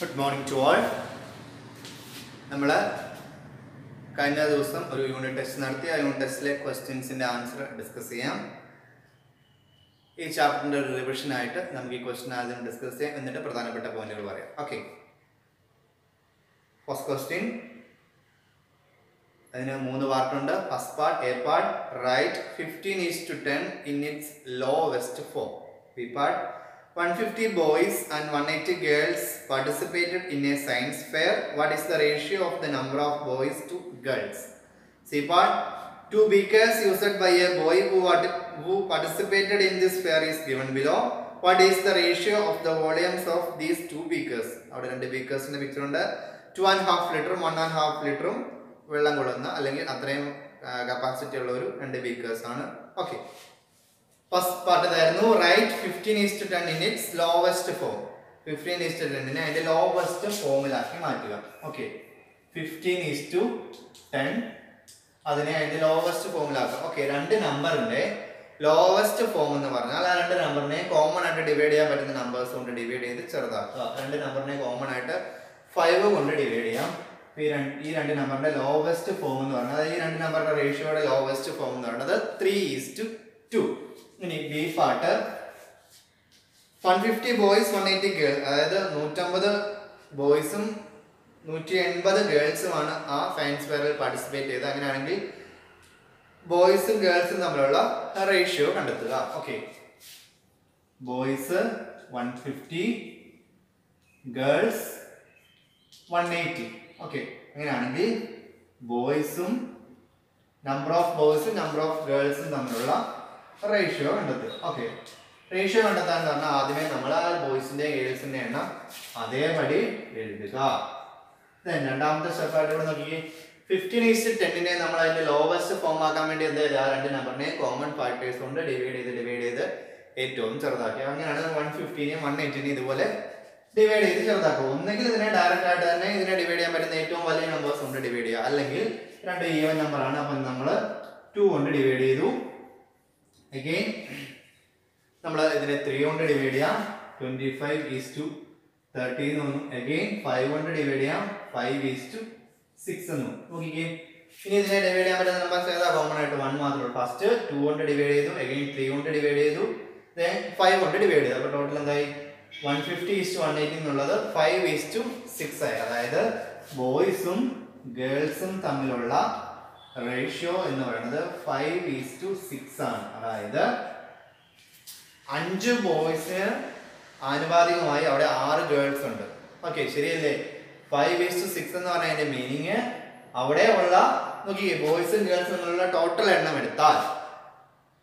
Good morning to all. നമ്മൾ കഴിഞ്ഞ ദിവസം ഒരു യൂണിറ്റ് ടെസ്റ്റ് നടത്തി. ആ യൂണിറ്റ് ടെസ്റ്റിലെ ക്വസ്റ്റ്യൻസിൻ്റെ ആൻസർ ഡിസ്കസ് ചെയ്യാം. ഈ ചാപ്റ്ററിൻ്റെ ഒരു റിവിഷനായിട്ട് നമുക്ക് ഈ ക്വസ്റ്റ്യൻ ആദ്യം ഡിസ്കസ് ചെയ്യാം, എന്നിട്ട് പ്രധാനപ്പെട്ട പോയിന്റുകൾ പറയാം. Okay, first question. അതിന് 3 പാർട്ടുണ്ട്. First part, A part, right 15:10 in its lowest form. B part, 150 boys and 180 girls participated in a science fair. What is the ratio of the number of boys to girls? C part, 2 beakers used by a boy who participated in this fair is given below. What is the ratio of the volumes of these 2 beakers? അവിടെ 2 beakersന്റെ picture ഉണ്ട്. 2.5 ലിറ്ററും 1.5 ലിറ്ററും വെള്ളം കൊള്ളുന്ന അല്ലെങ്കിൽ അത്രയും capacity ഉള്ള ഒരു 2 beakers ആണ്. Okay, first part ഇതായിരുന്നു. Right 15:10 in its lowest form. 15:10 അതിന്റെ ലോവസ്റ്റ് ഫോമിലാക്കി മാറ്റുക. ഓക്കെ, 15:10 അതിനെ അതിന്റെ ലോവസ്റ്റ് ഫോമിലാക്കുക. ഓക്കെ, 2 നമ്പറിന്റെ ലോവസ്റ്റ് ഫോം എന്ന് പറഞ്ഞാൽ ആ 2 നമ്പറിനെ കോമൺ ആയിട്ട് ഡിവൈഡ് ചെയ്യാൻ പറ്റുന്ന നമ്പേഴ്സ് കൊണ്ട് ഡിവൈഡ് ചെയ്ത് ചെറുതാക്കുക. 2 നമ്പറിനെ കോമൺ ആയിട്ട് 5 കൊണ്ട് ഡിവൈഡ് ചെയ്യാം. ഈ 2 നമ്പറിന്റെ ലോവസ്റ്റ് ഫോം എന്ന് പറഞ്ഞാൽ, ഈ 2 നമ്പറിന്റെ റേഷ്യോയുടെ ലോവസ്റ്റ് ഫോം എന്ന് പറയുന്നത് 3:2. ഇനി ബി പാർട്ട്, 150 ബോയ്സ് 180 ഗേൾസ്, അതായത് 150 ബോയ്സും 180 ഗേൾസുമാണ് ആ സയൻസ് ഫെയറിൽ പാർട്ടിസിപ്പേറ്റ് ചെയ്തത്. അങ്ങനെയാണെങ്കിൽ ബോയ്സും ഗേൾസും തമ്മിലുള്ള റേഷ്യോ കണ്ടെത്തുക. Okay, boys 150, girls 180. ഓക്കെ, അങ്ങനെയാണെങ്കിൽ ബോയ്സും നമ്പർ ഓഫ് ബോയ്സും നമ്പർ ഓഫ് ഗേൾസും തമ്മിലുള്ള റേഷ്യോ കണ്ടെത്തുക. ഓക്കെ, റേഷ്യോ കണ്ടെത്താൻ പറഞ്ഞാൽ ആദ്യമേ നമ്മൾ ആ ബോയ്സിന്റെ ഗേൾസിന്റെ എണ്ണം അതേപടി എഴുതുക. രണ്ടാമത്തെ സ്റ്റെപ്പായിട്ട് ഇവിടെ നോക്കി, 15:10 നമ്മൾ അതിന്റെ ലോവസ്റ്റ് ഫോം ആക്കാൻ വേണ്ടി എന്ത് ചെയ്ത് ആ 2 നമ്പറിനെ കോമൺ ഫാക്ടേഴ്സ് കൊണ്ട് ഡിവൈഡ് ചെയ്ത് ഏറ്റവും ചെറുതാക്കി. അങ്ങനെയാണ് 150നെയും 180നെയും ഇതുപോലെ ഡിവൈഡ് ചെയ്ത് ചെറുതാക്കുക. ഒന്നെങ്കിൽ ഇതിനെ ഡയറക്റ്റ് ആയിട്ട് തന്നെ ഇതിനെ ഡിവൈഡ് ചെയ്യാൻ പറ്റുന്ന ഏറ്റവും വലിയ നമ്പേഴ്സ് കൊണ്ട് ഡിവൈഡ് ചെയ്യുക, അല്ലെങ്കിൽ 2 ഈവൻ നമ്പറാണ്, അപ്പം നമ്മൾ 2 കൊണ്ട് ഡിവൈഡ് ചെയ്തു. അഗെയിൻ നമ്മൾ ഇതിനെ 3 കൊണ്ട് ഡിവൈഡ് ചെയ്യാം, 25:30 എന്ന് വന്നു. അഗെയിൻ 5 കൊണ്ട് ഡിവൈഡ് ചെയ്യാം, 5:6 എന്ന് നോക്കിക്കേ. ഇനി ഇതിനെ ഡിവൈഡ് ചെയ്യാൻ പറ്റുന്ന നമ്പേഴ്സ് ഏതാ? കോമൺ ആയിട്ട് 1 മാത്രമേ ഉള്ളൂ. ഫസ്റ്റ് 2 കൊണ്ട് ഡിവൈഡ് ചെയ്തു, അഗെയിൻ 3 കൊണ്ട് ഡിവൈഡ് ചെയ്തു, ദെൻ 5 കൊണ്ട് ഡിവൈഡ് ചെയ്തു. അപ്പോൾ ടോട്ടൽ എന്തായി? 150:180 എന്നുള്ളത് 5:6 ആയി. അതായത് ബോയ്സും ഗേൾസും തമ്മിലുള്ള റേഷ്യോ എന്ന് പറയുന്നത് 5:6 ആണ്. അതായത് 5 ബോയ്സിന് ആനുപാതികമായി അവിടെ 6 ഗേൾസ് ഉണ്ട്. ഓക്കെ, ശരിയല്ലേ? 5:6 എന്ന് പറഞ്ഞാൽ അതിന്റെ മീനിങ് അവിടെ ഉള്ള നോക്കിയേ, ബോയ്സും ഗേൾസും തമ്മിലുള്ള ടോട്ടൽ എണ്ണം എടുത്താൽ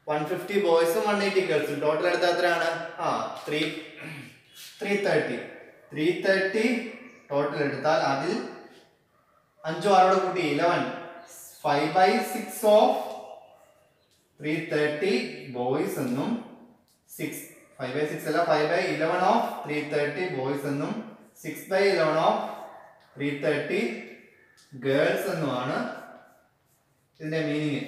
150 ബോയ്സും 180 ഗേൾസും ടോട്ടൽ എടുത്താൽ എത്രയാണ്? 330 ടോട്ടൽ എടുത്താൽ അതിൽ 5 6 കൂട്ടി 11. 5/6 ഓഫ് 330 ബോയ്സ് എന്നും 5/6 അല്ല 5/11 ഓഫ് 330 ബോയ്സ് എന്നും 6/11 ഓഫ് 330 ഗേൾസ് എന്നുമാണ് ഇതിന്റെ മീനിങ്.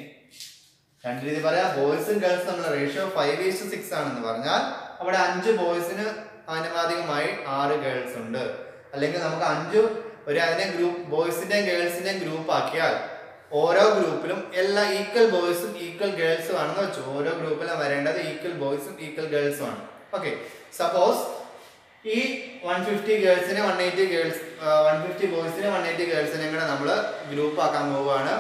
2 രീതി പറയാം. ബോയ്സും ഗേൾസും തമ്മിലുള്ള റേഷ്യോ 5:6 ആണെന്ന് പറഞ്ഞാൽ അവിടെ 5 ബോയ്സിന് ആനുപാതികമായി 6 ഗേൾസ് ഉണ്ട്. അല്ലെങ്കിൽ നമുക്ക് അതിനെ ഗ്രൂപ്പ് ബോയ്സിന്റെയും ഗേൾസിന്റെയും ഗ്രൂപ്പ് ആക്കിയാൽ ഓരോ ഗ്രൂപ്പിലും എല്ലാ ഈക്വൽ ബോയ്സും ഈക്വൽ ഗേൾസും ആണെന്ന് വെച്ചു. ഓരോ ഗ്രൂപ്പിലും വരേണ്ടത് ഈക്വൽ ബോയ്സും ഈക്വൽ ഗേൾസും ആണ്. ഓക്കെ, സപ്പോസ് ഈ 150 ഗേൾസിനെ 180 ഗേൾസ് 150 ബോയ്സിനെ 180 ഗേൾസിനെ കൂടെ നമ്മൾ ഗ്രൂപ്പ് ആക്കാൻ പോവുകയാണ്.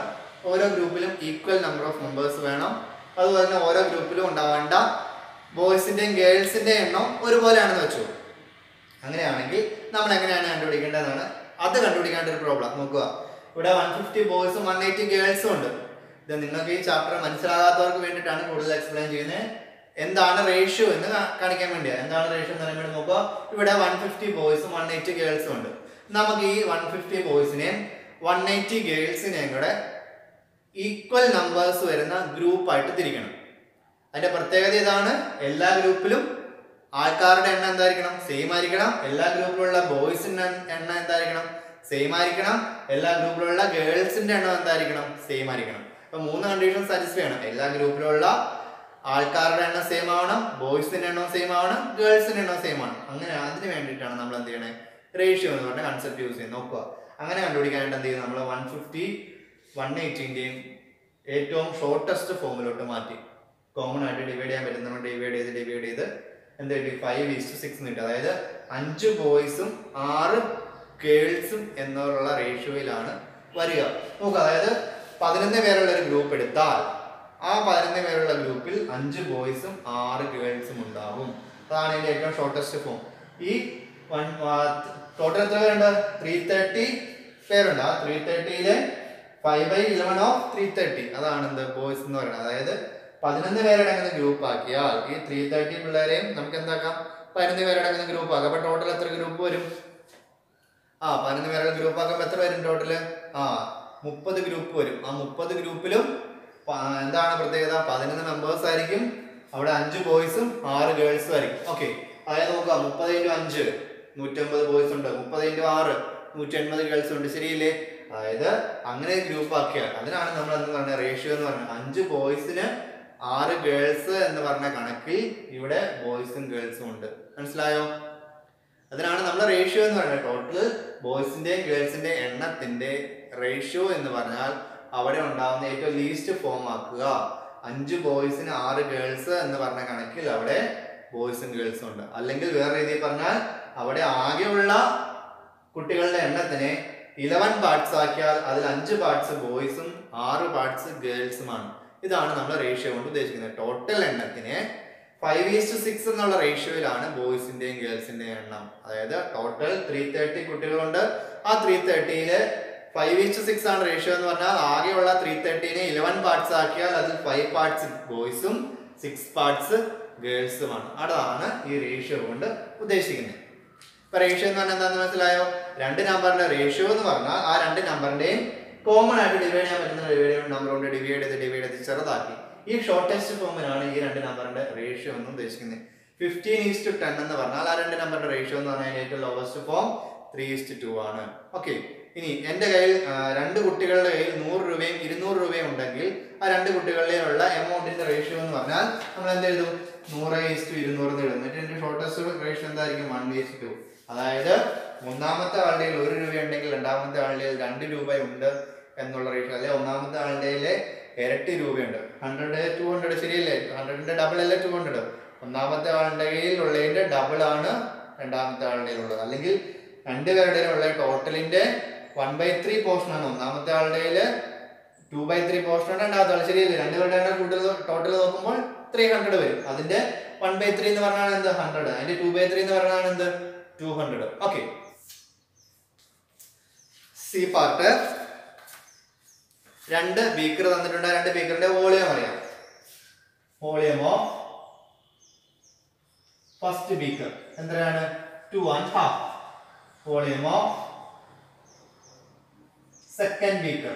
ഓരോ ഗ്രൂപ്പിലും ഈക്വൽ നമ്പർ ഓഫ് മെമ്പേഴ്സ് വേണം. അതുപോലെ തന്നെ ഓരോ ഗ്രൂപ്പിലും ഉണ്ടാവേണ്ട ബോയ്സിന്റെയും ഗേൾസിന്റെയും എണ്ണം ഒരുപോലെയാണെന്ന് വെച്ചു. അങ്ങനെയാണെങ്കിൽ നമ്മൾ എങ്ങനെയാണ് കണ്ടുപിടിക്കേണ്ടതാണ്? അത് കണ്ടുപിടിക്കേണ്ട ഒരു പ്രോബ്ലം നോക്കുക. ഇവിടെ 150 ബോയ്സും 180 ഗേൾസും ഉണ്ട്. ഇത് നിങ്ങൾക്ക് ഈ ചാപ്റ്റർ മനസ്സിലാകാത്തവർക്ക് വേണ്ടിയിട്ടാണ് കൂടുതൽ എക്സ്പ്ലെയിൻ ചെയ്യുന്നത്. എന്താണ് റേഷ്യോ എന്ന് കാണിക്കാൻ വേണ്ടിയാണ്. എന്താണ് റേഷ്യോ എന്ന് പറയുമ്പോൾ നോക്കുക, ഇവിടെ 150 ബോയ്സും 180 ഗേൾസും ഉണ്ട്. നമുക്ക് ഈ 150 ബോയ്സിനെയും 180 ഗേൾസിനെയും കൂടെ ഈക്വൽ നമ്പേഴ്സ് വരുന്ന ഗ്രൂപ്പായിട്ട് തിരിക്കണം. അതിന്റെ പ്രത്യേകത ഇതാണ്, എല്ലാ ഗ്രൂപ്പിലും ആൾക്കാരുടെ എണ്ണം എന്തായിരിക്കണം? സെയിം ആയിരിക്കണം. എല്ലാ ഗ്രൂപ്പിലുള്ള ബോയ്സിന്റെ എണ്ണം എന്തായിരിക്കണം? സെയിം ആയിരിക്കണം. എല്ലാ ഗ്രൂപ്പിലുള്ള ഗേൾസിന്റെ എണ്ണം എന്തായിരിക്കണം? സെയിം ആയിരിക്കണം. അപ്പൊ 3 കണ്ടീഷൻ സാറ്റിസ്ഫൈ ചെയ്യണം. എല്ലാ ഗ്രൂപ്പിലുള്ള ആൾക്കാരുടെ എണ്ണം സെയിം ആവണം, ബോയ്സിന്റെ എണ്ണം സെയിം ആവണം, ഗേൾസിന്റെ എണ്ണം സെയിം ആണ്. അങ്ങനെ അതിന് വേണ്ടിയിട്ടാണ് നമ്മൾ എന്ത് ചെയ്യണേ, റേഷ്യോ എന്ന് പറഞ്ഞ കൺസെപ്റ്റ് യൂസ് ചെയ്യും. നോക്കുക, അങ്ങനെ കണ്ടുപിടിക്കാനായിട്ട് എന്ത് ചെയ്യും, നമ്മൾ 150 180ന്റെയും ഏറ്റവും ഷോർട്ടസ്റ്റ് ഫോമിലോട്ട് മാറ്റി കോമൺ ആയിട്ട് ഡിവൈഡ് ചെയ്യാൻ പറ്റുന്ന ഡിവൈഡ് ചെയ്ത് എന്ത് കിട്ടി, 5:6 കിട്ടി. അതായത് 5 ബോയ്സും 6 ഗേൾസും എന്നുള്ള റേഷ്യോയിലാണ് വരിക. നോക്കുക, അതായത് 11 പേരുള്ള ഒരു ഗ്രൂപ്പ് എടുത്താൽ ആ 11 പേരുള്ള ഗ്രൂപ്പിൽ 5 ബോയ്സും 6 ഗേൾസും ഉണ്ടാവും. അതാണ് ഇതിന്റെ ഏറ്റവും ഷോർട്ടസ്റ്റ് ഫോം. ഈ ടോട്ടൽ എത്ര പേരുണ്ട്, 330 പേരുണ്ട്. ആ 330യിലെ 5/11 ഓഫ് 330 അതാണ് എന്ത് ബോയ്സ് എന്ന് പറയുന്നത്. അതായത് 11 പേരടങ്ങുന്ന ഗ്രൂപ്പ് ആക്കിയാൽ ഈ 330 പിള്ളേരെയും നമുക്ക് എന്താക്കാം, 11 പേരടങ്ങുന്ന ഗ്രൂപ്പ് ആക്കാം. അപ്പൊ ടോട്ടൽ എത്ര ഗ്രൂപ്പ് വരും? 11 പേരുടെ ഗ്രൂപ്പ് ആക്കുമ്പോൾ എത്ര വരും ടോട്ടല്? 30 ഗ്രൂപ്പ് വരും. ആ 30 ഗ്രൂപ്പിലും എന്താണ് പ്രത്യേകത, 11 മെമ്പേഴ്സ് ആയിരിക്കും. അവിടെ 5 ബോയ്സും 6 ഗേൾസും ആയിരിക്കും. ഓക്കെ, അതായത് നോക്കാം, 30x5 150 ബോയ്സ് ഉണ്ട്, 30x6 180 ഗേൾസ് ഉണ്ട്. ശരിയല്ലേ? അതായത് അങ്ങനെ ഗ്രൂപ്പ് ആക്കിയാൽ അതിനാണ് നമ്മൾ എന്ന് പറഞ്ഞ റേഷ്യോ എന്ന് പറഞ്ഞത്. 5 ബോയ്സിന് 6 ഗേൾസ് എന്ന് പറഞ്ഞ കണക്കിൽ ഇവിടെ ബോയ്സും ഗേൾസും ഉണ്ട്. മനസ്സിലായോ? അതിനാണ് നമ്മൾ റേഷ്യോ എന്ന് പറയുന്നത്. ടോട്ടൽ ബോയ്സിന്റെയും ഗേൾസിന്റെയും എണ്ണത്തിന്റെ റേഷ്യോ എന്ന് പറഞ്ഞാൽ അവിടെ ഉണ്ടാവുന്ന ഏറ്റവും ലീസ്റ്റ് ഫോം ആക്കുക. 5 ബോയ്സിന് 6 ഗേൾസ് എന്ന് പറഞ്ഞ കണക്കിൽ അവിടെ ബോയ്സും ഗേൾസും ഉണ്ട്. അല്ലെങ്കിൽ വേറെ രീതിയിൽ പറഞ്ഞാൽ അവിടെ ആകെയുള്ള കുട്ടികളുടെ എണ്ണത്തിനെ 11 പാർട്സ് ആക്കിയാൽ അതിൽ 5 പാർട്സ് ബോയ്സും 6 പാർട്സ് ഗേൾസുമാണ്. ഇതാണ് നമ്മൾ റേഷ്യോ കൊണ്ട് ഉദ്ദേശിക്കുന്നത്. ടോട്ടൽ എണ്ണത്തിനെ 5:6 എന്നുള്ള റേഷ്യോയിലാണ് ബോയ്സിന്റെയും ഗേൾസിന്റെയും എണ്ണം. അതായത് ടോട്ടൽ 330 കുട്ടികളുണ്ട്. ആ 330യില് 5:6 ആണ് റേഷ്യോ എന്ന് പറഞ്ഞാൽ ആകെയുള്ള 330നെ 11 പാർട്സ് ആക്കിയാൽ അതിൽ 5 പാർട്സ് ബോയ്സും 6 പാർട്സ് ഗേൾസുമാണ്. അതാണ് ഈ റേഷ്യോ കൊണ്ട് ഉദ്ദേശിക്കുന്നത്. ഇപ്പൊ റേഷ്യോ എന്ന് പറഞ്ഞാൽ എന്താണെന്ന് മനസ്സിലായോ? 2 നമ്പറിന്റെ റേഷ്യോ എന്ന് പറഞ്ഞാൽ ആ 2 നമ്പറിന്റെയും കോമൺ ആയിട്ട് ഡിവൈഡ് ചെയ്യാൻ പറ്റുന്ന നമ്പർ കൊണ്ട് ഡിവൈഡ് ചെയ്ത് ചെറുതാക്കി ഈ ഷോർട്ടസ്റ്റ് ഫോമിലാണ് ഈ 2 നമ്പറിന്റെ റേഷ്യോ എന്ന് ഉദ്ദേശിക്കുന്നത്. 15:10 എന്ന് പറഞ്ഞാൽ ആ 2 നമ്പറിന്റെ റേഷ്യോ എന്ന് പറഞ്ഞാൽ ഏറ്റവും ലോവസ്റ്റ് ഫോം 3:2 ആണ്. ഓക്കെ, ഇനി എന്റെ കയ്യിൽ 2 കുട്ടികളുടെ കയ്യിൽ 100 രൂപയും 200 രൂപയും ഉണ്ടെങ്കിൽ ആ 2 കുട്ടികളുടെയുള്ള എമൗണ്ടിന്റെ റേഷ്യോ എന്ന് പറഞ്ഞാൽ നമ്മൾ എന്ത് എഴുതും, 100:200 എഴുതും. എന്നിട്ട് എന്റെ ഷോർട്ടസ്റ്റ് റേഷ്യോ എന്തായിരിക്കും, 1:2. അതായത് മൂന്നാമത്തെ ആളുടെ 1 രൂപ ഉണ്ടെങ്കിൽ രണ്ടാമത്തെ ആളുടെ 2 രൂപ ഉണ്ട് എന്നുള്ള റേഷ്യോ. അല്ലെ ഒന്നാമത്തെ ആളുടെ ഇരട്ടി രൂപയുണ്ട്, 100 200. ശരിയല്ലേ? 100ന്റെ ഡബിൾ അല്ലേ 200. ഒന്നാമത്തെ ആളുടെ കയ്യിൽ ഉള്ളതിന്റെ ഡബിൾ ആണ് രണ്ടാമത്തെ ആളുടെ ഉള്ളത്. അല്ലെങ്കിൽ 2 പേരുടെയും ഉള്ള ടോട്ടലിന്റെ 1/3 പോർഷൻ ആണ് ഒന്നാമത്തെ ആളുടെ 2/3 പോർഷൻ ആണ് രണ്ടാമത്തെ ആൾ. ശരിയല്ലേ? 2 പേരുടെ ടോട്ടൽ നോക്കുമ്പോൾ 300 വരും. അതിന്റെ 1/3 എന്ന് പറഞ്ഞാൽ എന്ത്, 100. അതിന്റെ 2/3 എന്ന് പറഞ്ഞാൽ എന്ത്, 200. Okay, C part. 2 ബീക്കർ തന്നിട്ടുണ്ട്. 2 ബീക്കറിന്റെ വോളിയം അറിയാം. വോളിയം ഓഫ് ഫസ്റ്റ് ബീക്കർ എത്രയാണ്, 2.5. Volume of second beaker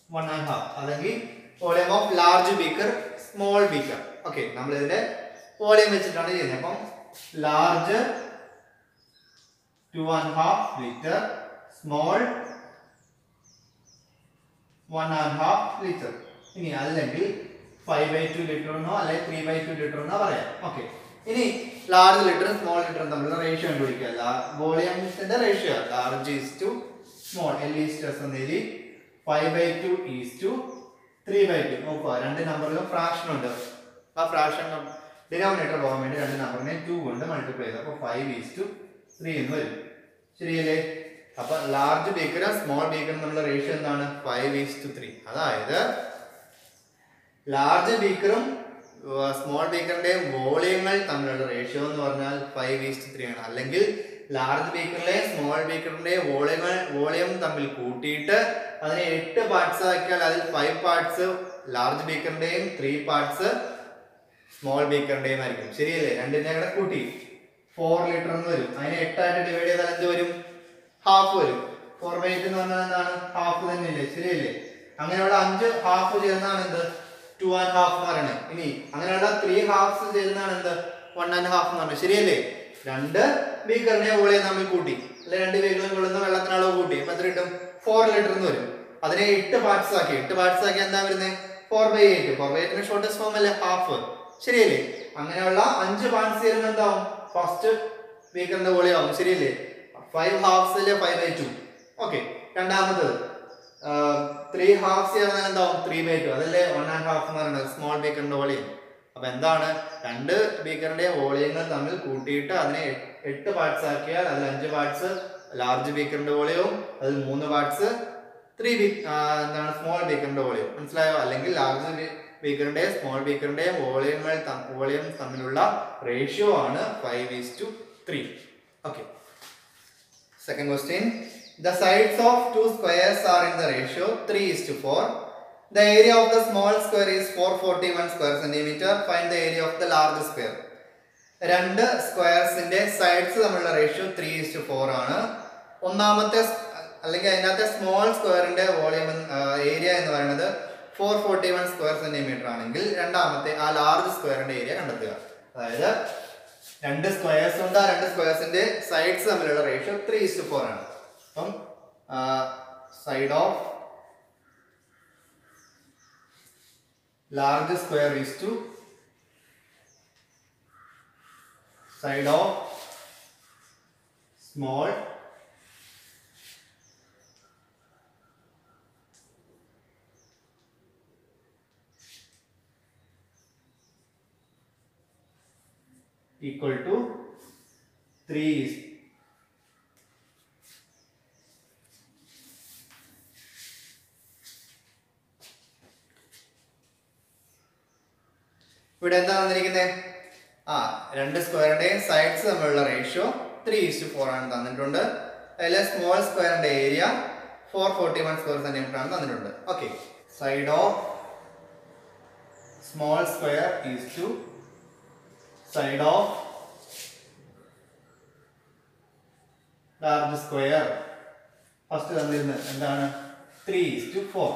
1.5. അല്ലെങ്കിൽ volume of large beaker small beaker. Okay, നമ്മൾ ഇതിന്റെ വോളിയം വെച്ചിട്ടാണ് ചെയ്യുന്നത്. അപ്പം ലാർജ് 2.5 ലിറ്റർ, സ്മോൾ 1.5 ലിറ്റർ. ഇനി അല്ലെങ്കിൽ 5/2 ലിറ്റർ എന്നോ അല്ലെങ്കിൽ 3/2 ലിറ്റർ എന്നോ പറയാം. ഓക്കെ, ഇനി ലാർജ് ലിറ്ററും സ്മോൾ ലിറ്ററും തമ്മിലുള്ള റേഷ്യോ കണ്ടുപിടിക്കുക. വോളിയത്തിന്റെ ratio large is to small, L is to S എന്നതിൽ 5/2 ഈസ് ടു 3/2. നോക്കുക, 2 നമ്പറിലും ഫ്രാക്ഷൻ ഉണ്ട്. ആ ഫ്രാക്ഷൻ ഡിനോമിനേറ്റർ പോകാൻ വേണ്ടി 2 നമ്പറിനെ 2 കൊണ്ട് മൾട്ടിപ്ലൈ ചെയ്തു. അപ്പോൾ 5:3 എന്ന് വരും. ശരിയല്ലേ? അപ്പൊ ലാർജ് ബീക്കറും സ്മോൾ ബീക്കറും തമ്മിലുള്ള റേഷ്യോ എന്താണ്, 5:3. അതായത് ലാർജ് ബീക്കറും സ്മോൾ ബീക്കറിന്റെയും വോളിയങ്ങൾ തമ്മിലുള്ള റേഷ്യോ എന്ന് പറഞ്ഞാൽ 5:3 ആണ്. അല്ലെങ്കിൽ ലാർജ് ബീക്കറിലെയും സ്മോൾ ബീക്കറിന്റെയും വോളിയം തമ്മിൽ കൂട്ടിയിട്ട് അതിനെ 8 പാർട്സ് ആക്കിയാൽ അതിൽ 5 പാർട്സ് ലാർജ് ബീക്കറിന്റെയും 3 പാർട്സ് സ്മോൾ ബീക്കറിന്റെയും ആയിരിക്കും. ശരിയല്ലേ? രണ്ടിനെ കൂടെ കൂട്ടി 4 ലിറ്റർ എന്ന് വരും. അതിനെ 8 ആയിട്ട് ഡിവൈഡ് ചെയ്താൽ എന്ത് വരും, ഹാഫ് വരും. 4/8 എന്ന് പറഞ്ഞാൽ എന്താണ്, ഹാഫ് തന്നെയല്ലേ? ശരിയല്ലേ? അങ്ങനെയുള്ള 5 ഹാഫ് ചേർന്നാണ് എന്ത്, 2.5 എന്ന് പറയുന്നത്. ഇനി അങ്ങനെയുള്ള 3 ഹാഫ്സ് ചേരുന്നതാണ് എന്ത്, 1.5 എന്ന് പറഞ്ഞത്. ശരിയല്ലേ? 2 ബീക്കറിനെ വോളിയം തമ്മിൽ കൂട്ടി, അല്ലെ 2 ബീക്കറിൽ കൊള്ളുന്ന വെള്ളത്തിന് അളവ് കൂട്ടി, അപ്പൊ എത്ര കിട്ടും, 4 ലിറ്റർ എന്ന് വരും. അതിനെ 8 പാർട്സ് ആക്കി എന്താ വരുന്നത്, 4/8. 4/8 ഷോർട്ടസ്റ്റ് ഫോം അല്ലേ, ഹാഫ്. ശരിയല്ലേ? അങ്ങനെയുള്ള 5 പാർട്സ് ചേരുന്ന എന്താവും, ഫസ്റ്റ് ബീക്കറിന്റെ വോളിയം ആവും. ശരിയല്ലേ? 5 halves 5/2. ഓക്കെ, രണ്ടാമത്തത് 3 halves ചേർന്നാൽ എന്താവും 3/2. അതല്ലേ 1.5 എന്ന് പറയുന്നത് സ്മോൾ ബീക്കറിന്റെ വോളിയം. അപ്പൊ എന്താണ്, രണ്ട് ബീക്കറിന്റെ വോളിയങ്ങൾ തമ്മിൽ കൂട്ടിയിട്ട് അതിനെ 8 പാർട്സ് ആക്കിയാൽ അതിൽ 5 പാർട്സ് ലാർജ് ബീക്കറിന്റെ വോളിയവും അതിൽ 3 പാർട്സ് എന്താണ് സ്മോൾ ബീക്കറിന്റെ വോളിയം. മനസ്സിലായോ? അല്ലെങ്കിൽ ലാർജ് ബീക്കറിന്റെ സ്മോൾ ബീക്കറിന്റെ വോളിയം തമ്മിലുള്ള റേഷ്യോ ആണ് 5:3. Okay, second question. The sides of two squares are in the ratio 3:4. The area of the small square is 441 square centimeter. Find the area of the large square. രണ്ട് സ്ക്വയർസിന്റെ sides തമ്മിലുള്ള ratio 3:4 ആണ്. ഒന്നാമത്തെ അല്ലെങ്കിൽ അതിനകത്തെ small സ്ക്വയറിന്റെ volume area എന്ന് പറയുന്നത് 441 square centimetre ആണെങ്കിൽ രണ്ടാമത്തെ ആ ലാർജ് സ്ക്വയറിന്റെ ഏരിയ കണ്ടെത്തുക. അതായത് രണ്ട് സ്ക്വയർസ് ഉണ്ട്, ആ രണ്ട് സ്ക്വയർസിന്റെ സൈഡ്സ് തമ്മിലുള്ള റേഷ്യോ 3:4 ആണ്. അപ്പം side of large square is to side of small equal to 3. ഇവിടെ എന്താ തന്നിരിക്കുന്നത്? രണ്ട് സ്ക്വയറിന്റെയും സൈഡ്സ് തമ്മിലുള്ള റേഷ്യോ 3:4 ആണ് തന്നിട്ടുണ്ട്. അതിലെ സ്മോൾ സ്ക്വയറിന്റെ ഏരിയ 441 സ്ക്വയർ സെന്റിമീറ്റർ ആണ് തന്നിട്ടുണ്ട്. Okay, side of small square is to side of large square. First തന്നിരുന്നത് എന്താണ്? 3:4.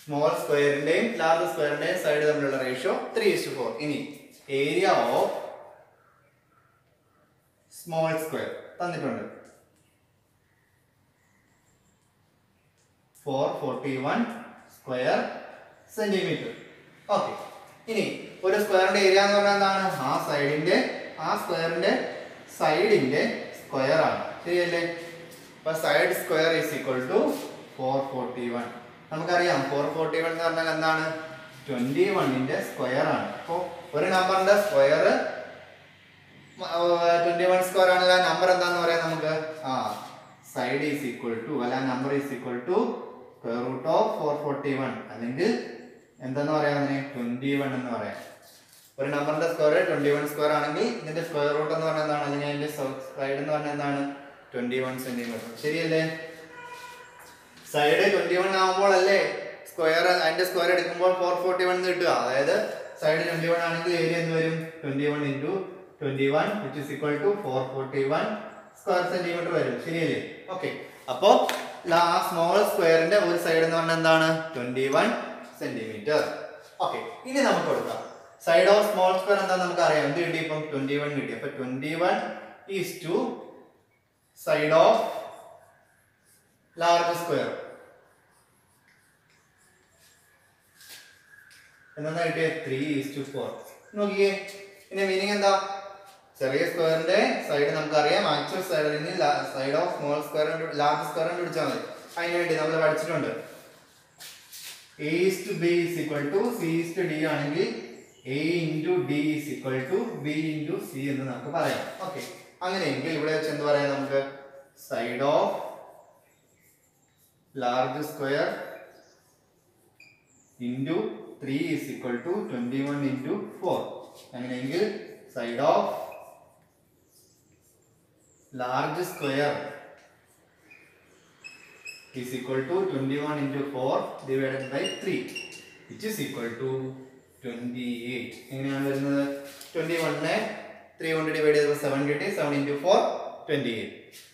സ്മോൾ സ്ക്വയറിന്റെയും ലാർജ് സ്ക്വയറിന്റെയും സൈഡ് തമ്മിലുള്ള റേഷ്യോ 3:4. ഇനി ഏരിയ ഓഫ് സ്മോൾ സ്ക്വയർ തന്നിട്ടുണ്ട് 441 സ്ക്വയർ സെന്റിമീറ്റർ. ഓക്കെ, ഇനി ഒരു സ്ക്വയറിന്റെ ഏരിയ എന്ന് പറഞ്ഞാൽ എന്താണ്? ആ സ്ക്വയറിന്റെ സൈഡിന്റെ സ്ക്വയർ ആണ്. ശരിയല്ലേ? അപ്പൊ side square is equal to 441. നമുക്കറിയാം 441 എന്ന് പറഞ്ഞാൽ എന്താണ്? 21ന്റെ സ്ക്വയർ ആണ്. അപ്പോ ഒരു നമ്പറിന്റെ സ്ക്വയർ 21 സ്ക്വയർ ആണെങ്കിൽ ആ നമ്പർ എന്താന്ന് പറയാം നമുക്ക്? സൈഡ് ഈസ് ഈക്വൽ ടു അല്ല number is equal to square root of 441 അല്ലെങ്കിൽ എന്തെന്ന് പറയാം? 21 എന്ന് പറയാം. ഒരു നമ്പറിന്റെ സ്ക്വയർ 21 സ്ക്വയർ ആണെങ്കിൽ ഇതിന്റെ സ്ക്വയർ റൂട്ട് എന്ന് പറഞ്ഞാൽ എന്താണ്? അല്ലെങ്കിൽ അതിന്റെ സൈഡ് എന്ന് പറഞ്ഞാൽ എന്താണ്? 21 സെന്റിമീറ്റർ. ശരിയല്ലേ? സൈഡ് 21 ആവുമ്പോൾ അല്ലേ സ്ക്വയർ അതിന്റെ സ്ക്വയർ എടുക്കുമ്പോൾ 441 എന്ന് കിട്ടുക. അതായത് സൈഡ് 21 ആണെങ്കിൽ ഏരിയ എന്ത് വരും? 21 × 21 which is equal to 441 square centimetre വരും. ശരിയല്ലേ? ഓക്കെ, അപ്പോ സ്മോൾ സ്ക്വയറിന്റെ ഒരു സൈഡ് എന്ന് പറഞ്ഞാൽ എന്താണ്? 21 സെന്റിമീറ്റർ. ഓക്കെ, ഇനി നമുക്ക് കൊടുക്കാം സൈഡ് ഓഫ് സ്മോൾ സ്ക്വയർ എന്താ നമുക്ക് അറിയാം. എന്ത് കിട്ടി? ഇപ്പം 21 കിട്ടി. അപ്പൊ 21 is to side of large square എന്താ കിട്ടിയ? 3:4. നോക്കിയേ, ഇതിന്റെ മീനിങ് എന്താ? ചെറിയ സ്ക്വയറിന്റെ സൈഡ് നമുക്കറിയാം, actual side side of small square large square പിടിച്ചാൽ മതി. അതിനുവേണ്ടി നമ്മൾ പഠിച്ചിട്ടുണ്ട് A/B is equal to C/D ആണെങ്കിൽ A × D is equal to B × C എന്ന് നമുക്ക് പറയാം. ഓക്കെ, അങ്ങനെയെങ്കിൽ ഇവിടെ വെച്ച് എന്ത് പറയാം നമുക്ക്? Side of large square into 3 is equal to 21 × 4. അങ്ങനെയെങ്കിൽ side of large square is equal to 21 × 4 divided by 3 which is equal to 28. എങ്ങനെയാണ് വരുന്നത്? 21നെ 3 കൊണ്ട് ഡിവൈഡ് ചെയ്തപ്പോൾ 7 കിട്ടി. 7 × 4 28.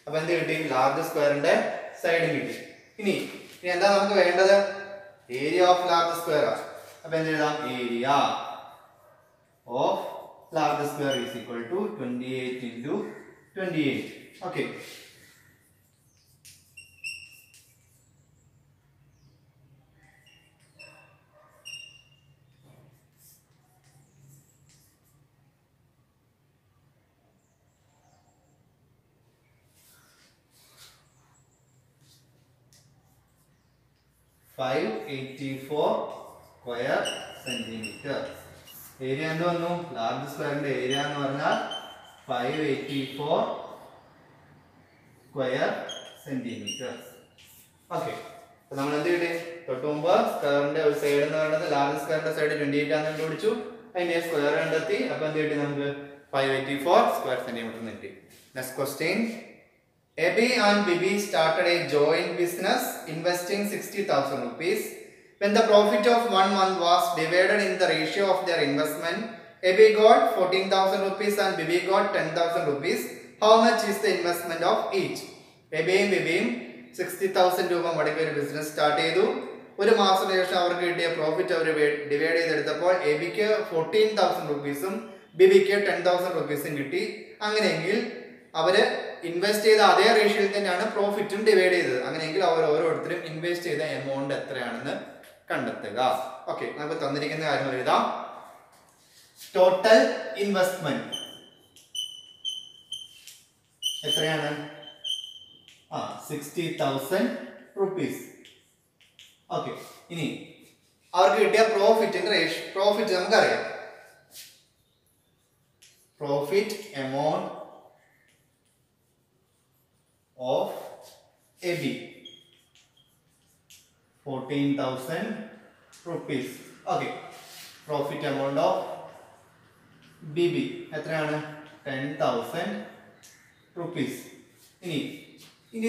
അപ്പൊ എന്ത് കിട്ടി? ലാർജ് സ്ക്വയറിന്റെ സൈഡ് കിട്ടി. ഇനി എന്താ നമുക്ക് വേണ്ടത്? Area of large square. അപ്പൊ എന്ത് എഴുതാം? Area of large square is equal to 28 × 28. Okay, 584 square centimetre. Area എന്ത് വന്നു? ലാർജ് സ്ക്വയറിന്റെ ഏരിയ എന്ന് പറഞ്ഞാൽ 584 സ്ക്വയർ സെന്റിമീറ്റർ. ഓക്കെ, അപ്പൊ നമ്മൾ എന്ത് കിട്ടി? തൊട്ട് മുമ്പ് സ്ക്വയറിന്റെ ഒരു സൈഡ് എന്ന് പറയുന്നത് ലാർജ് സ്ക്വയറിന്റെ സൈഡ് 28 ആണെന്ന് കണ്ടുപിടിച്ചു. അതിന്റെ സ്ക്വയർ കണ്ടെത്തി. അപ്പൊ എന്ത് കിട്ടി നമുക്ക്? 584 സ്ക്വയർ സെന്റിമീറ്റർ കിട്ടി. Next question. Abby and Bibi started a joint business investing 60,000 rupees. When the profit of 1 month was divided in the ratio of their investment, Abby got 14,000 rupees and Bibi got 10,000 rupees. How much is the investment of each? Abbyയും ബിബിയും 60,000 രൂപ മുടക്കി ഒരു business start ചെയ്തു. ഒരു മാസത്തിന് ശേഷം അവർക്ക് കിട്ടിയ profit അവർ divide ചെയ്തെടുത്തപ്പോൾ എബിക്ക് 14,000 റുപ്പീസും ബിബിക്ക് 10,000 റുപ്പീസും കിട്ടി. അങ്ങനെയെങ്കിൽ അവര് ഇൻവെസ്റ്റ് ചെയ്ത അതേ റേഷ്യോയിൽ തന്നെയാണ് പ്രോഫിറ്റും ഡിവൈഡ് ചെയ്തത്. അങ്ങനെയെങ്കിൽ അവർ ഓരോരുത്തരും ഇൻവെസ്റ്റ് ചെയ്ത എമൗണ്ട് എത്രയാണെന്ന് കണ്ടെത്തുക. ഓക്കെ, നമുക്ക് തന്നിരിക്കുന്ന കാര്യങ്ങൾ എഴുതാം. ടോട്ടൽ ഇൻവെസ്റ്റ്മെന്റ് എത്രയാണ്? 60,000 റുപ്പീസ്. ഓക്കെ, ഇനി അവർക്ക് കിട്ടിയ പ്രോഫിറ്റിന്റെ റേഷ്യോ. പ്രോഫിറ്റ് നമുക്കറിയാം. Profit amount of AB 14,000 rupees. Okay, profit amount of BB എത്രയാണ്? 10,000 rupees. ഇനി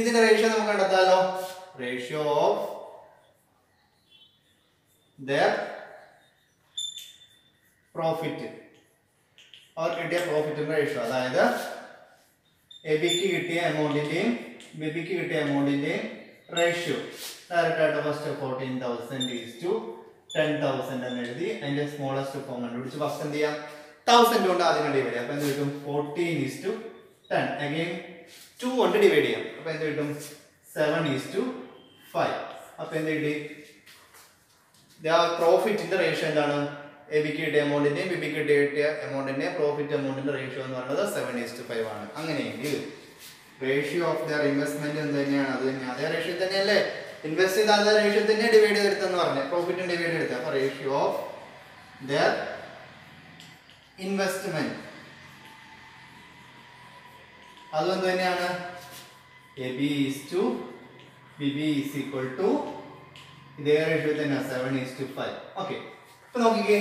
ഇതിന്റെ റേഷ്യോ നമുക്ക് കണ്ടെത്താലോ. റേഷ്യോ ഓഫ് their പ്രോഫിറ്റ്, അവർ കിട്ടിയ പ്രോഫിറ്റിന്റെ റേഷ്യോ, അതായത് എബിക്ക് കിട്ടിയ എമൗണ്ടിന്റെയും ബിബിക്ക് കിട്ടിയ എമൗണ്ടിന്റെയും റേഷ്യോ ഡയറക്റ്റ് ആയിട്ട് ഫസ്റ്റ് 14,000 ഈസ് ടു 10,000 എന്ന് എഴുതി. അതിന്റെ സ്മോളസ്റ്റ് ഫോം കണ്ടുപിടിച്ച് ഫസ്റ്റ് എന്ത് ചെയ്യാം? 1000 കൊണ്ട് ആദ്യം ഡിവൈഡ് ചെയ്യാം. അപ്പൊ എന്ത് കിട്ടും? 14:10. അഗൈൻ 2 കൊണ്ട് ഡിവൈഡ് ചെയ്യാം. അപ്പൊ എന്ത് കിട്ടും? 7:5. അപ്പൊ എന്ത് കിട്ടി? പ്രോഫിറ്റിന്റെ റേഷ്യോ എന്താണ്? എബിക്ക് കിട്ടിയ എമൗണ്ടിന്റെയും ബിബിക്ക് കിട്ടിയ എമൗണ്ടിന്റെയും പ്രോഫിറ്റ് എമൗണ്ടിന്റെ റേഷ്യോ എന്ന് പറയുന്നത് 7:5 ആണ്. അങ്ങനെയെങ്കിൽ റേഷ്യോ ഓഫ് ദർ ഇൻവെസ്റ്റ്മെന്റ് എന്ത് തന്നെയാണ്? അത് തന്നെ അതേ റേഷ്യോ തന്നെയല്ലേ? ഇൻവെസ്റ്റ് ചെയ്ത അതേ റേഷ്യോ തന്നെ ഡിവൈഡ് ചെയ്തെടുത്തെന്ന് പറഞ്ഞത്, പ്രോഫിറ്റും ഡിവൈഡ് ചെയ്തെടുത്തത്. അപ്പൊ റേഷ്യോ ഓഫ് ദർ ഇൻവെസ്റ്റ്മെന്റ് അതും എന്ത് തന്നെയാണ്? AB is to BB is equal to ഇതേ റേഷ്യോ തന്നെയാണ് 7:5. ഓക്കെ, ഇപ്പൊ നോക്കിക്കേ,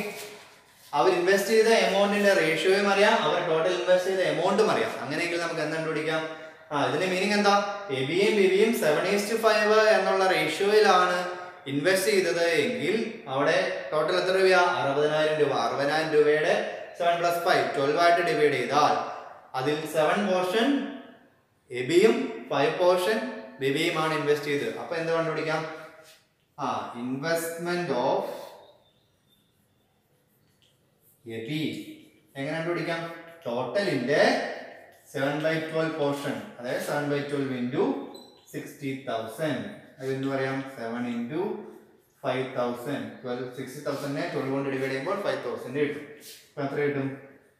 അവർ ഇൻവെസ്റ്റ് ചെയ്ത എമൗണ്ടിന്റെ റേഷ്യോയും അറിയാം, അവർ ടോട്ടൽ ഇൻവെസ്റ്റ് ചെയ്ത എമൗണ്ടും അറിയാം. അങ്ങനെയെങ്കിൽ നമുക്ക് എന്ത് കണ്ടുപിടിക്കാം? ഇതിന്റെ മീനിങ് എന്താ? എബിയും ബിബിയും 7:5 എന്നുള്ള റേഷ്യോയിലാണ് ഇൻവെസ്റ്റ് ചെയ്തത് എങ്കിൽ അവിടെ ടോട്ടൽ എത്ര രൂപയാ? 60,000 രൂപ. 60,000 രൂപയുടെ 7 + 5 12 ആയിട്ട് ഡിവൈഡ് ചെയ്താൽ അതിൽ 7 പോർഷൻ എബിയും 5 പോർഷൻ ബിബിയുമാണ് ഇൻവെസ്റ്റ് ചെയ്തത്. അപ്പൊ എന്ത് കണ്ടുപിടിക്കാം? ഇൻവെസ്റ്റ്മെന്റ് ഓഫ് എബി എങ്ങനെ കണ്ടുപിടിക്കാം? ടോട്ടലിന്റെ 7/12 പോർഷൻ, അതായത് 7/12 ഇൻറ്റു 60,000. അത് എന്ത് പറയാം? 7 ഇൻറ്റു 5,000. 60,000 12 കൊണ്ട് ഡിവൈഡ് ചെയ്യുമ്പോൾ 5,000 കിട്ടും. അപ്പൊ എത്ര കിട്ടും?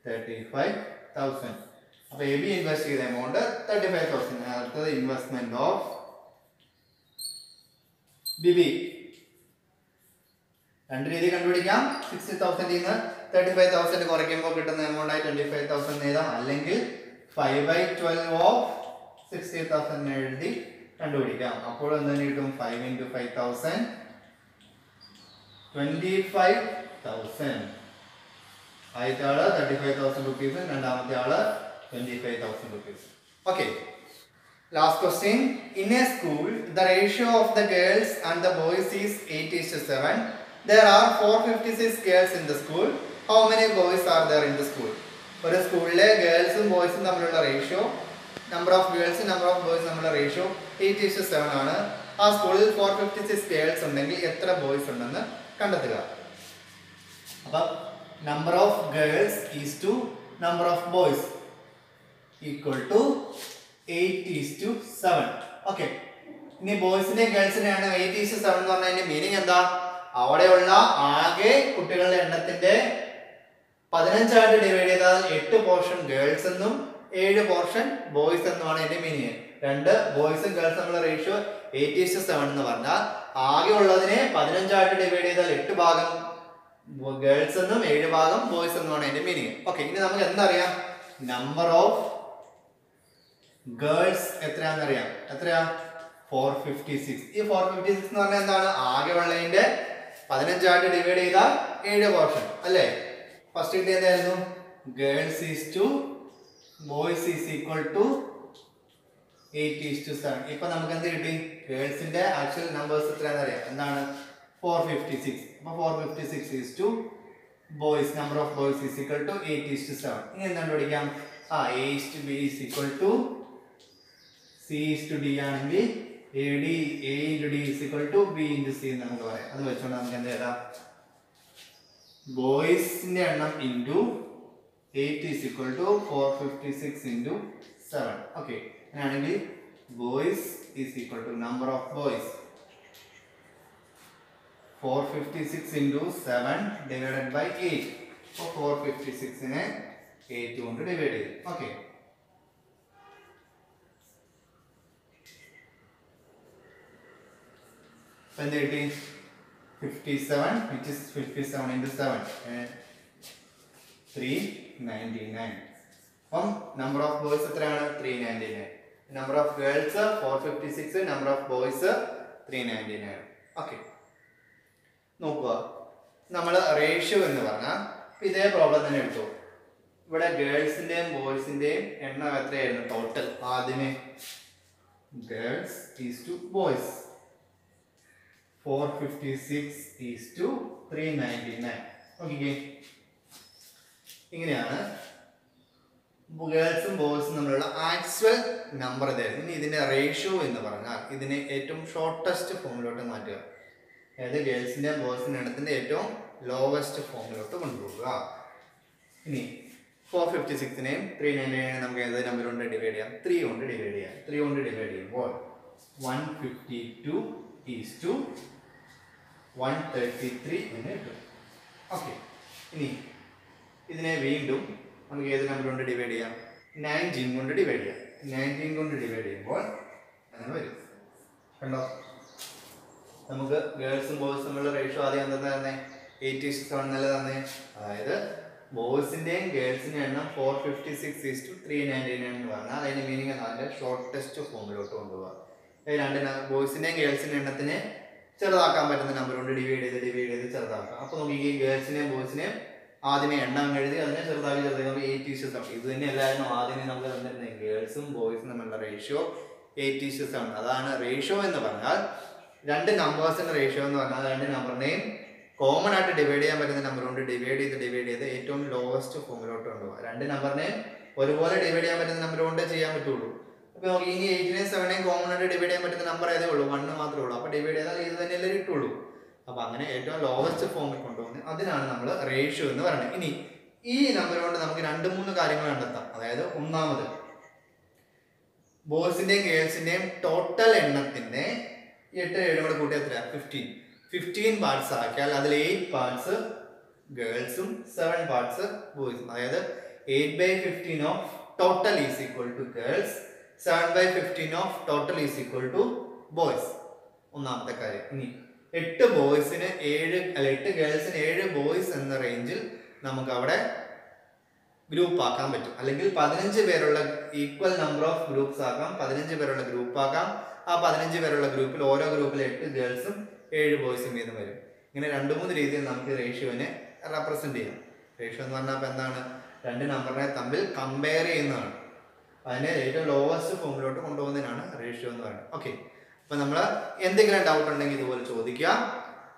35,000. അപ്പൊ എബി ഇൻവെസ്റ്റ് ചെയ്ത എമൗണ്ട് 35,000. അടുത്തത് ഇൻവെസ്റ്റ്മെന്റ് ഓഫ് ബിബി. രണ്ട് രീതി കണ്ടുപിടിക്കാം. 60,000 നിന്ന് 35,000 കുറയ്ക്കുമ്പോൾ കിട്ടുന്ന എമൗണ്ട് ആയി 25,000 എഴുതാം. അല്ലെങ്കിൽ 5/12 ഓഫ് 60,000 എഴുതി കണ്ടുപിടിക്കാം. അപ്പോൾ എന്ത് കിട്ടും? 5 ഇൻറ്റു 5,000 25,000. ആദ്യത്തെ ആള് 35,000 റുപ്പീസും രണ്ടാമത്തെ ആള് 25,000 rupees. Okay, last question. In A school the ratio of the girls and the boys is 8:7. There are 456 girls in the school. How many boys are there in the school? ഒരു സ്കൂളിലെ ഗേൾസും ബോയ്സും തമ്മിലുള്ള ratio, number of girls number of boys തമ്മിലുള്ള ratio 8:7 ആണ്. ആ സ്കൂളിൽ 456 girls ഉണ്ടെങ്കിൽ എത്ര boys ഉണ്ടെന്ന് കണ്ടെത്തുക. അപ്പം number of girls is to number of boys equal to 8:7. Okay, ഇനി ബോയ്സിന്റെയും ഗേൾസിന്റെയാണ് 8:7 എന്ന് പറഞ്ഞതിന്റെ മീനിങ് എന്താ? അവിടെയുള്ള ആകെ കുട്ടികളുടെ എണ്ണത്തിന്റെ 15 ആയിട്ട് ഡിവൈഡ് ചെയ്താൽ 8 പോർഷൻ ഗേൾസ് എന്നും 7 പോർഷൻ ബോയ്സ് എന്നുമാണ് എന്റെ മീനിങ്. രണ്ട് ബോയ്സും ഗേൾസും തമ്മിലുള്ള റേഷ്യോ 8:7 എന്ന് പറഞ്ഞാൽ ആകെ ഉള്ളതിനെ 15 ആയിട്ട് ഡിവൈഡ് ചെയ്താൽ 8 ഭാഗം ഗേൾസ് എന്നും 7 ഭാഗം ബോയ്സ് എന്നുമാണ് അതിന്റെ മീനിങ്. ഓക്കെ, ഇനി നമുക്ക് എന്തറിയാം? നമ്പർ ഓഫ് ഗേൾസ് എത്രയാണെന്നറിയാം. എത്രയാ? 456. ഈ 456 എന്ന് പറഞ്ഞാൽ എന്താണ്? ആകെ ഉള്ളതിന്റെ 15 ആയിട്ട് ഡിവൈഡ് ചെയ്താൽ 7 പോർഷൻ അല്ലേ? ഫസ്റ്റ് കിട്ടിയ എന്തായിരുന്നു? Girls is to boys is equal to 8:7. ഇപ്പൊ നമുക്ക് എന്ത് കിട്ടി? ഗേൾസിന്റെ ആക്ച്വൽ നമ്പേഴ്സ് എത്രയാണെന്ന് അറിയാം. എന്താണ്? 456. അപ്പൊ 456 is to boys, number of boys is equal to 8:7. ഇനി എന്താണ് പഠിക്കാം? A is to B is equal to C is to D ആണെങ്കിൽ A into D is equal to B into C എന്ന് നമുക്ക് പറയാം. അത് വെച്ചുകൊണ്ട് നമുക്ക് എന്ത് എഴുതാം? ബോയ്സിന്റെ എണ്ണം into 8 is equal to 456 into 7. Okay, അങ്ങനെയാണെങ്കിൽ boys is equal to number of boys 456 into 7 divided by 8. അപ്പോൾ 456നെ 8 കൊണ്ട് ഡിവൈഡ് ചെയ്തു. ഓക്കെ, അപ്പോൾ എന്ത് കിട്ടി? 57, which is 57 into 7, 399. അപ്പം നമ്പർ ഓഫ് ബോയ്സ് എത്രയാണ്? 399. Number of girls 456, number of boys 399. Okay, നോക്കുക, നമ്മൾ റേഷ്യോ എന്ന് പറഞ്ഞാൽ ഇതേ പ്രോബ്ലം തന്നെ എടുത്തു. ഇവിടെ ഗേൾസിന്റെയും ബോയ്സിന്റെയും എണ്ണം എത്രയായിരുന്നു ടോട്ടൽ? ആദ്യമേ girls is to boys 456 is to 399. Okay, ഇങ്ങനെയാണ് ഗേൾസും ബോയ്സും തമ്മിലുള്ള ആക്ച്വൽ നമ്പർ ഇതായിരുന്നു. ഇനി ഇതിന്റെ റേഷ്യോ എന്ന് പറഞ്ഞാൽ ഇതിനെ ഏറ്റവും ഷോർട്ടസ്റ്റ് ഫോമിലോട്ട് മാറ്റുക. അതായത് ഗേൾസിന്റെയും ബോയ്സിന്റെ എണ്ണത്തിന്റെ ഏറ്റവും ലോവസ്റ്റ് ഫോമിലോട്ട് കൊണ്ടുപോകുക. ഇനി 456നെയും 399നെയും നമുക്ക് ഏത് നമ്പർ കൊണ്ട് ഡിവൈഡ് ചെയ്യാം? 3 കൊണ്ട് ഡിവൈഡ് ചെയ്യാം. 3 കൊണ്ട് ഡിവൈഡ് ചെയ്യുമ്പോൾ 152 ഈസ് ടു 133 എന്ന് കിട്ടും. ഓക്കെ, ഇനി ഇതിനെ വീണ്ടും നമുക്ക് ഏത് നമ്പർ കൊണ്ട് ഡിവൈഡ് ചെയ്യാം? 19 കൊണ്ട് ഡിവൈഡ് ചെയ്യാം. 19 കൊണ്ട് ഡിവൈഡ് ചെയ്യുമ്പോൾ അങ്ങനെ വരും. കണ്ടോ, നമുക്ക് ഗേൾസും ബോയ്സും തമ്മിലുള്ള റേഷ്യോ ആദ്യം എന്താ തന്നെ? 8:7 എന്നല്ലേ തന്നെ? അതായത് ബോയ്സിന്റെയും ഗേൾസിന്റെയും എണ്ണം 456 ഈസ് ടു 399 എന്ന് പറഞ്ഞാൽ അതിന്റെ മീനിങ് അതിന്റെ ഷോർട്ടസ്റ്റ് ഫോമിലോട്ട് കൊണ്ടുപോകുക. രണ്ട് ബോയ്സിന്റെയും ഗേൾസിന്റെയും എണ്ണത്തിനെ ചെറുതാക്കാൻ പറ്റുന്ന നമ്പർ കൊണ്ട് ഡിവൈഡ് ചെയ്ത് ചെറുതാക്കാം. അപ്പൊ നമുക്ക് ഈ ഗേൾസിനെയും ബോയ്സിനെയും ആദ്യമേ എണ്ണം എഴുതി അതിനെ ചെറുതാക്കി 8:7. ഇത് തന്നെ എല്ലാവരും ആദ്യമേ നമുക്ക് തന്നിരുന്നത് ഗേൾസും ബോയ്സും തമ്മിലുള്ള റേഷ്യോ 8:7. അതാണ് റേഷ്യോ എന്ന് പറഞ്ഞാൽ രണ്ട് നമ്പേഴ്സിന്റെ റേഷ്യോ എന്ന് പറഞ്ഞാൽ രണ്ട് നമ്പറിനെയും കോമൺ ആയിട്ട് ഡിവൈഡ് ചെയ്യാൻ പറ്റുന്ന നമ്പർ കൊണ്ട് ഡിവൈഡ് ചെയ്ത് ഏറ്റവും ലോവസ്റ്റ് ഫോമിലോട്ട് കൊണ്ടുപോകുക. രണ്ട് നമ്പറിനെയും ഒരുപോലെ ഡിവൈഡ് ചെയ്യാൻ പറ്റുന്ന നമ്പർ കൊണ്ട് ചെയ്യാൻ പറ്റുള്ളൂ. അപ്പൊ നമുക്ക് ഇനി 8നെയും 7നെയും കോമൺ ആയിട്ട് ഡിവൈഡ് ചെയ്യാൻ പറ്റുന്ന നമ്പർ ഏതേ ഉള്ളൂ? 1 മാത്രമേ ഉള്ളൂ. അപ്പൊ ഡിവൈഡ് ചെയ്താൽ ഇത് തന്നെയല്ലേ കിട്ടുള്ളൂ. അപ്പൊ അങ്ങനെ ഏറ്റവും ലോവസ്റ്റ് ഫോമിൽ കൊണ്ടുപോകുന്നത് അതിനാണ് നമ്മൾ റേഷ്യോ എന്ന് പറയുന്നത്. ഇനി ഈ നമ്പർ കൊണ്ട് നമുക്ക് 2-3 കാര്യങ്ങൾ കണ്ടെത്താം. അതായത് ഒന്നാമത് ബോയ്സിന്റെയും ഗേൾസിന്റെയും ടോട്ടൽ എണ്ണത്തിന്റെ 8 7 കൂടെ കൂട്ടി എത്രയാ? 15 പാർട്സ് ആക്കിയാൽ അതിൽ 8 പാർട്സ് ഗേൾസും 7 പാർട്സ് ബോയ്സും. അതായത് 8/15 of total is equal to girls, 7/15 of total is equal to boys. ഒന്നാമത്തെ കാര്യം. ഇനി 8 ബോയ്സിന് 8 ഗേൾസിന് 7 ബോയ്സ് എന്ന റേഞ്ചിൽ നമുക്ക് അവിടെ ഗ്രൂപ്പ് ആക്കാൻ പറ്റും. അല്ലെങ്കിൽ 15 പേരുള്ള ഈക്വൽ നമ്പർ ഓഫ് ഗ്രൂപ്പ്സ് ആക്കാം. 15 പേരുള്ള ഗ്രൂപ്പ് ആക്കാം. ആ 15 പേരുള്ള ഗ്രൂപ്പിൽ ഓരോ ഗ്രൂപ്പിൽ 8 ഗേൾസും 7 ബോയ്സും വീതം വരും. ഇങ്ങനെ 2-3 രീതിയിൽ നമുക്ക് റേഷ്യോനെ റെപ്രസെന്റ് ചെയ്യാം. റേഷ്യോ എന്ന് പറഞ്ഞാൽ എന്താണ്? രണ്ട് നമ്പറിനെ തമ്മിൽ കമ്പയർ ചെയ്യുന്നതാണ്. അതിനെ ഏറ്റവും ലോവസ്റ്റ് ഫോമിലോട്ട് കൊണ്ടുപോകുന്നതിനാണ് റേഷ്യോ എന്ന് പറയുന്നത്. ഓക്കെ, അപ്പൊ നമ്മൾ എന്തെങ്കിലും ഡൗട്ട് ഉണ്ടെങ്കിൽ ഇതുപോലെ ചോദിക്കുക.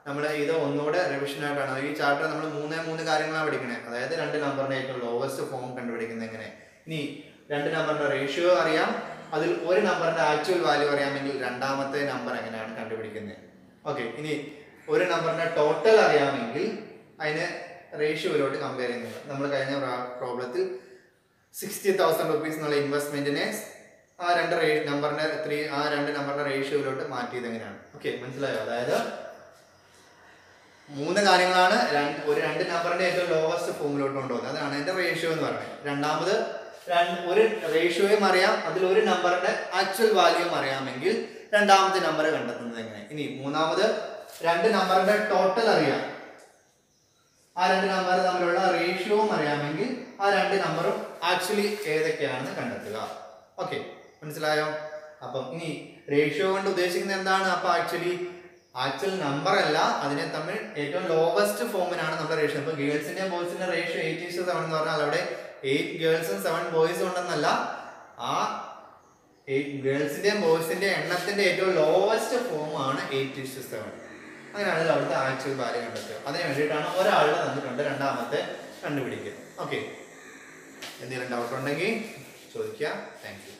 നമ്മൾ ഇത് ഒന്നുകൂടെ റിവിഷൻ ആയിട്ടാണ് ഈ ചാപ്റ്റർ നമ്മൾ 3 കാര്യങ്ങളാണ് പഠിക്കണേ. അതായത് രണ്ട് നമ്പറിന്റെ ഏറ്റവും ലോവസ്റ്റ് ഫോം കണ്ടുപിടിക്കുന്നത് എങ്ങനെ. ഇനി രണ്ട് നമ്പറിന്റെ റേഷ്യോ അറിയാം, അതിൽ ഒരു നമ്പറിന്റെ ആക്ച്വൽ വാല്യൂ അറിയാമെങ്കിൽ രണ്ടാമത്തെ നമ്പർ എങ്ങനെയാണ് കണ്ടുപിടിക്കുന്നത്. ഓക്കെ, ഇനി ഒരു നമ്പറിന്റെ ടോട്ടൽ അറിയാമെങ്കിൽ അതിന് റേഷ്യോയിലോട്ട് കമ്പയർ ചെയ്യുന്നത്. നമ്മൾ കഴിഞ്ഞ പ്രോബ്ലത്തിൽ 60,000 rupees എന്നുള്ള ഇൻവെസ്റ്റ്മെന്റിനെ ആ രണ്ട് നമ്പറിന്റെ റേഷ്യോയിലോട്ട് മാറ്റിയത് എങ്ങനെയാണ്. ഓക്കെ, മനസ്സിലായോ? അതായത് 3 കാര്യങ്ങളാണ് രണ്ട് നമ്പറിന്റെ ഏറ്റവും ലോവസ്റ്റ് ഫോമിലോട്ട് കൊണ്ടുപോകുന്നത്. അതാണ് അതിന്റെ റേഷ്യോ എന്ന് പറയുന്നത്. രണ്ടാമത് ഒരു റേഷ്യോയും അറിയാം, അതിൽ ഒരു നമ്പറിന്റെ ആക്ച്വൽ വാല്യൂയും അറിയാമെങ്കിൽ രണ്ടാമത്തെ നമ്പർ കണ്ടെത്തുന്നത് എങ്ങനെ? ഇനി മൂന്നാമത് രണ്ട് നമ്പറിന്റെ ടോട്ടൽ അറിയാം, ആ രണ്ട് നമ്പർ തമ്മിലുള്ള റേഷ്യോവും അറിയാമെങ്കിൽ ആ രണ്ട് നമ്പറും ആക്ച്വലി ഏതൊക്കെയാണെന്ന് കണ്ടെത്തുക. ഓക്കെ, മനസ്സിലായോ? അപ്പം ഇനി റേഷ്യോ കൊണ്ട് ഉദ്ദേശിക്കുന്നത് എന്താണ്? അപ്പൊ ആക്ച്വൽ നമ്പർ അല്ല, അതിനെ തമ്മിൽ ഏറ്റവും ലോവസ്റ്റ് ഫോമിനാണ് നമ്മുടെ റേഷ്യോ. ഇപ്പൊ ഗേൾസിന്റെയും ബോയ്സിന്റെയും റേഷ്യോ 8:7 എന്ന് പറഞ്ഞാൽ അവിടെ 8 ഗേൾസും 7 ബോയ്സും ഉണ്ടെന്നല്ല, ആ ഗേൾസിന്റെയും ബോയ്സിന്റെയും എണ്ണത്തിന്റെ ഏറ്റവും ലോവസ്റ്റ് ഫോം ആണ് 8:7. അങ്ങനെയാണെങ്കിൽ അവിടുത്തെ ആക്ച്വൽ വാല്യൂ കണ്ടെത്തുക. അതിന് വേണ്ടിയിട്ടാണ് ഒരാളുടെ തന്നിട്ടുണ്ട്, രണ്ടാമത്തെ കണ്ടുപിടിക്കുക. ഓക്കെ, എന്തെങ്കിലും ഡൗട്ട് ഉണ്ടെങ്കിൽ ചോദിക്കുക. Thank you.